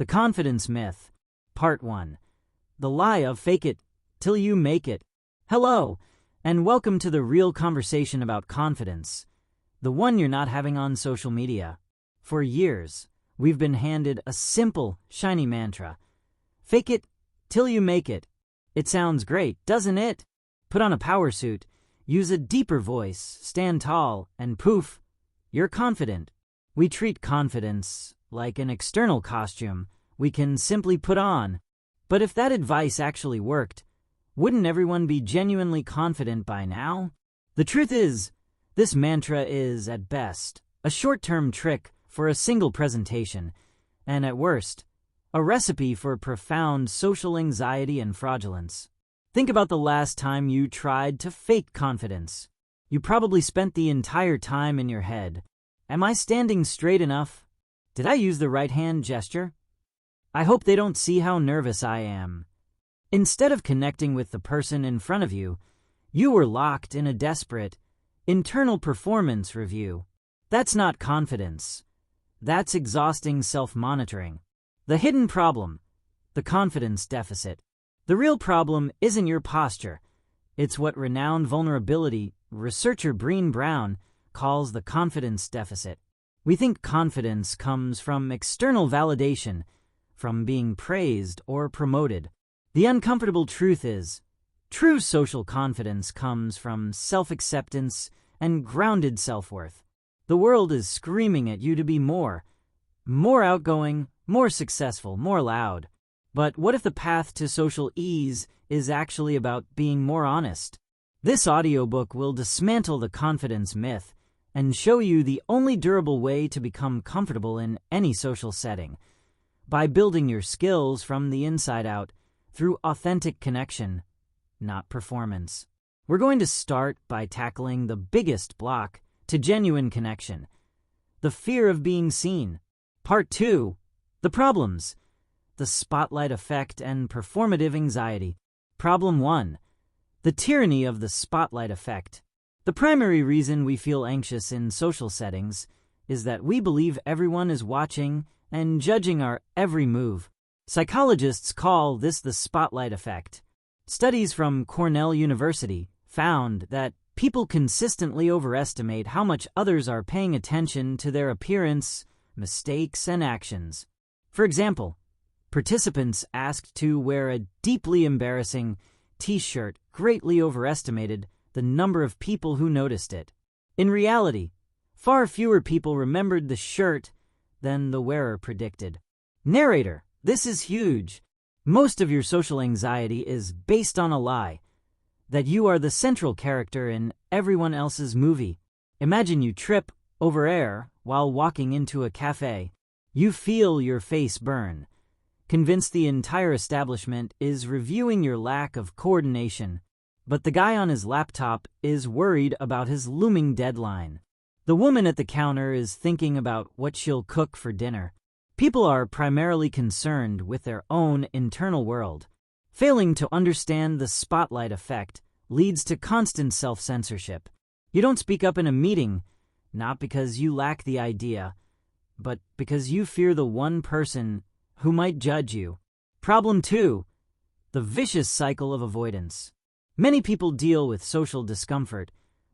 The Confidence Myth, Part 1. The Lie of Fake It Till You Make It. Hello, and welcome to the real conversation about confidence, the one you're not having on social media. For years, we've been handed a simple, shiny mantra. Fake it till you make it. It sounds great, doesn't it? Put on a power suit, use a deeper voice, stand tall, and poof, you're confident. We treat confidence like an external costume we can simply put on. But if that advice actually worked, wouldn't everyone be genuinely confident by now? The truth is, this mantra is, at best, a short-term trick for a single presentation, and at worst, a recipe for profound social anxiety and fraudulence. Think about the last time you tried to fake confidence. You probably spent the entire time in your head. Am I standing straight enough? Did I use the right hand gesture? I hope they don't see how nervous I am. Instead of connecting with the person in front of you, you were locked in a desperate, internal performance review. That's not confidence. That's exhausting self-monitoring. The hidden problem, the confidence deficit. The real problem isn't your posture. It's what renowned vulnerability researcher Brené Brown calls the confidence deficit. We think confidence comes from external validation, from being praised or promoted. The uncomfortable truth is, true social confidence comes from self-acceptance and grounded self-worth. The world is screaming at you to be more outgoing, more successful, more loud. But what if the path to social ease is actually about being more honest? This audiobook will dismantle the confidence myth and show you the only durable way to become comfortable in any social setting, by building your skills from the inside out through authentic connection, not performance. We're going to start by tackling the biggest block to genuine connection, the fear of being seen. Part 2, the problems, the spotlight effect and performative anxiety. Problem 1, the tyranny of the spotlight effect. The primary reason we feel anxious in social settings is that we believe everyone is watching and judging our every move. Psychologists call this the spotlight effect. Studies from Cornell University found that people consistently overestimate how much others are paying attention to their appearance, mistakes, and actions. For example, participants asked to wear a deeply embarrassing t-shirt greatly overestimated the number of people who noticed it. In reality, far fewer people remembered the shirt than the wearer predicted. Narrator, this is huge. Most of your social anxiety is based on a lie, that you are the central character in everyone else's movie. Imagine you trip over air while walking into a cafe. You feel your face burn, convinced the entire establishment is reviewing your lack of coordination. But the guy on his laptop is worried about his looming deadline. The woman at the counter is thinking about what she'll cook for dinner. People are primarily concerned with their own internal world. Failing to understand the spotlight effect leads to constant self-censorship. You don't speak up in a meeting, not because you lack the idea, but because you fear the one person who might judge you. Problem 2, the vicious cycle of avoidance. Many people deal with social discomfort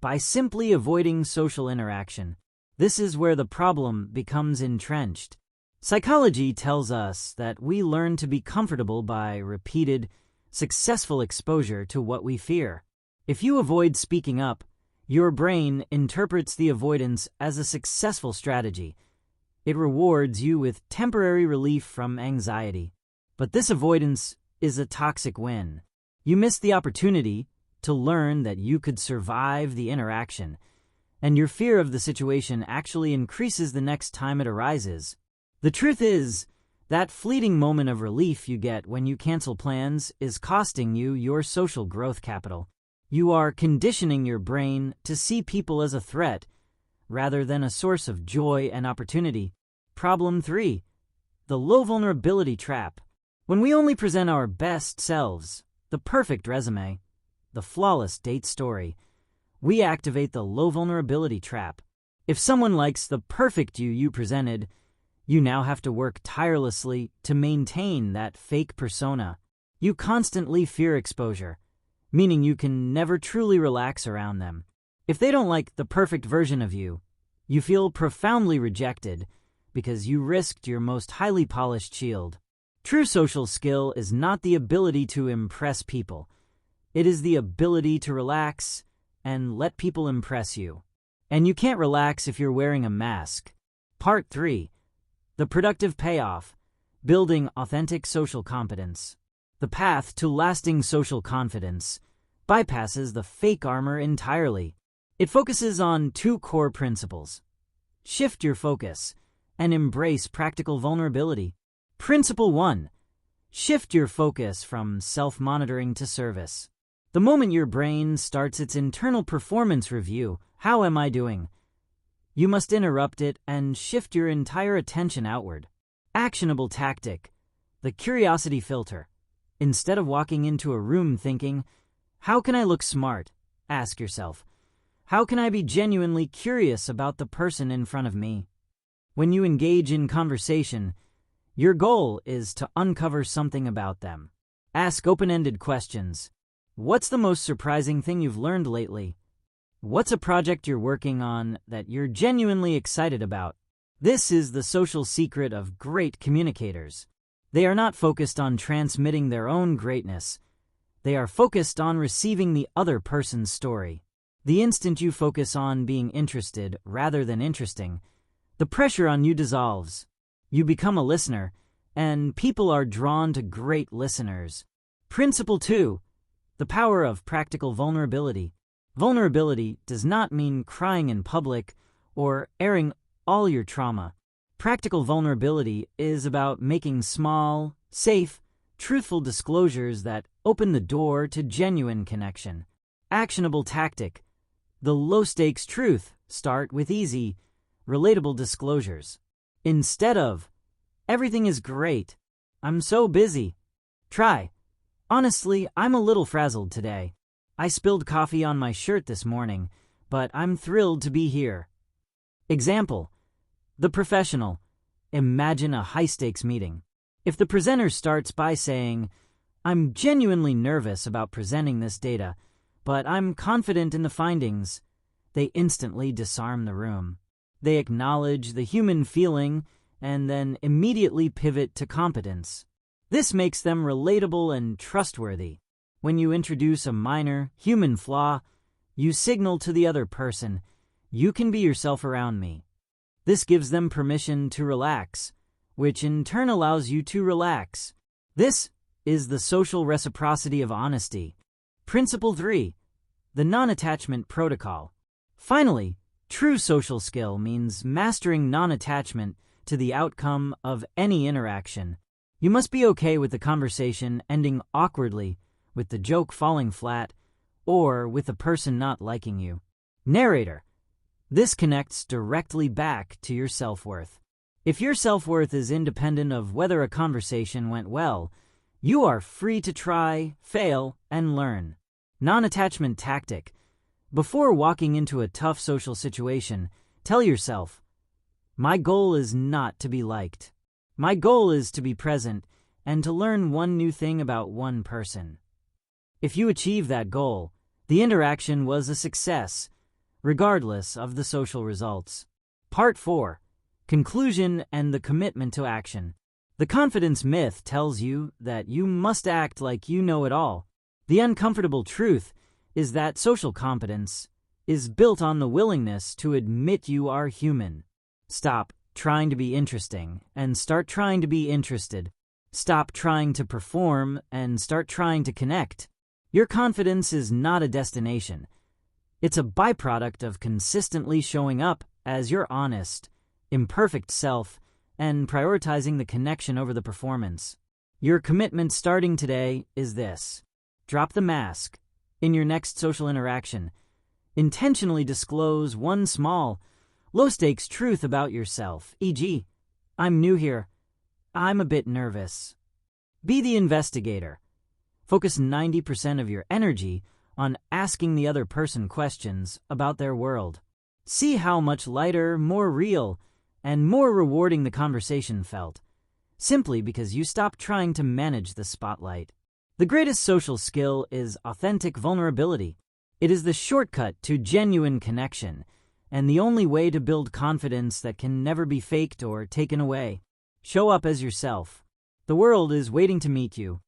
by simply avoiding social interaction. This is where the problem becomes entrenched. Psychology tells us that we learn to be comfortable by repeated, successful exposure to what we fear. If you avoid speaking up, your brain interprets the avoidance as a successful strategy. It rewards you with temporary relief from anxiety. But this avoidance is a toxic win. You miss the opportunity to learn that you could survive the interaction, and your fear of the situation actually increases the next time it arises. The truth is, that fleeting moment of relief you get when you cancel plans is costing you your social growth capital. You are conditioning your brain to see people as a threat rather than a source of joy and opportunity. Problem 3, the low vulnerability trap. When we only present our best selves, the perfect resume, the flawless date story, we activate the low vulnerability trap. If someone likes the perfect you presented, You now have to work tirelessly to maintain that fake persona. You constantly fear exposure, meaning you can never truly relax around them. If they don't like the perfect version of you, you feel profoundly rejected because you risked your most highly polished shield. True social skill is not the ability to impress people. It is the ability to relax and let people impress you. And you can't relax if you're wearing a mask. Part 3. The productive payoff. Building authentic social competence. The path to lasting social confidence bypasses the fake armor entirely. It focuses on 2 core principles. Shift your focus and embrace practical vulnerability. Principle 1. Shift your focus from self-monitoring to service. The moment your brain starts its internal performance review, how am I doing? You must interrupt it and shift your entire attention outward. Actionable tactic. The curiosity filter. Instead of walking into a room thinking, how can I look smart? Ask yourself, how can I be genuinely curious about the person in front of me? When you engage in conversation, your goal is to uncover something about them. Ask open-ended questions. What's the most surprising thing you've learned lately? What's a project you're working on that you're genuinely excited about? This is the social secret of great communicators. They are not focused on transmitting their own greatness. They are focused on receiving the other person's story. The instant you focus on being interested rather than interesting, the pressure on you dissolves. You become a listener, and people are drawn to great listeners. Principle 2. The power of practical vulnerability. Vulnerability does not mean crying in public or airing all your trauma. Practical vulnerability is about making small, safe, truthful disclosures that open the door to genuine connection. Actionable tactic. The low-stakes truth. Start with easy, relatable disclosures. Instead of, everything is great, I'm so busy. Try, honestly, I'm a little frazzled today. I spilled coffee on my shirt this morning, but I'm thrilled to be here. Example. The professional. Imagine a high-stakes meeting. If the presenter starts by saying, I'm genuinely nervous about presenting this data, but I'm confident in the findings, they instantly disarm the room. They acknowledge the human feeling and then immediately pivot to competence. This makes them relatable and trustworthy. When you introduce a minor, human flaw, you signal to the other person, you can be yourself around me. This gives them permission to relax, which in turn allows you to relax. This is the social reciprocity of honesty. Principle 3. The non-attachment protocol. Finally, true social skill means mastering non-attachment to the outcome of any interaction. You must be okay with the conversation ending awkwardly, with the joke falling flat, or with the person not liking you. Narrator. This connects directly back to your self-worth. If your self-worth is independent of whether a conversation went well, you are free to try, fail, and learn. Non-attachment tactic. Before walking into a tough social situation, tell yourself, my goal is not to be liked. My goal is to be present and to learn one new thing about one person. If you achieve that goal, the interaction was a success, regardless of the social results. Part 4. Conclusion and the commitment to action. The confidence myth tells you that you must act like you know it all. The uncomfortable truth is that social competence is built on the willingness to admit you are human. Stop trying to be interesting and start trying to be interested. Stop trying to perform and start trying to connect. Your confidence is not a destination. It's a byproduct of consistently showing up as your honest, imperfect self and prioritizing the connection over the performance. Your commitment starting today is this. Drop the mask. In your next social interaction, intentionally disclose one small, low-stakes truth about yourself, e.g., I'm new here. I'm a bit nervous. Be the investigator. Focus 90% of your energy on asking the other person questions about their world. See how much lighter, more real, and more rewarding the conversation felt, simply because you stopped trying to manage the spotlight. The greatest social skill is authentic vulnerability. It is the shortcut to genuine connection, and the only way to build confidence that can never be faked or taken away. Show up as yourself. The world is waiting to meet you.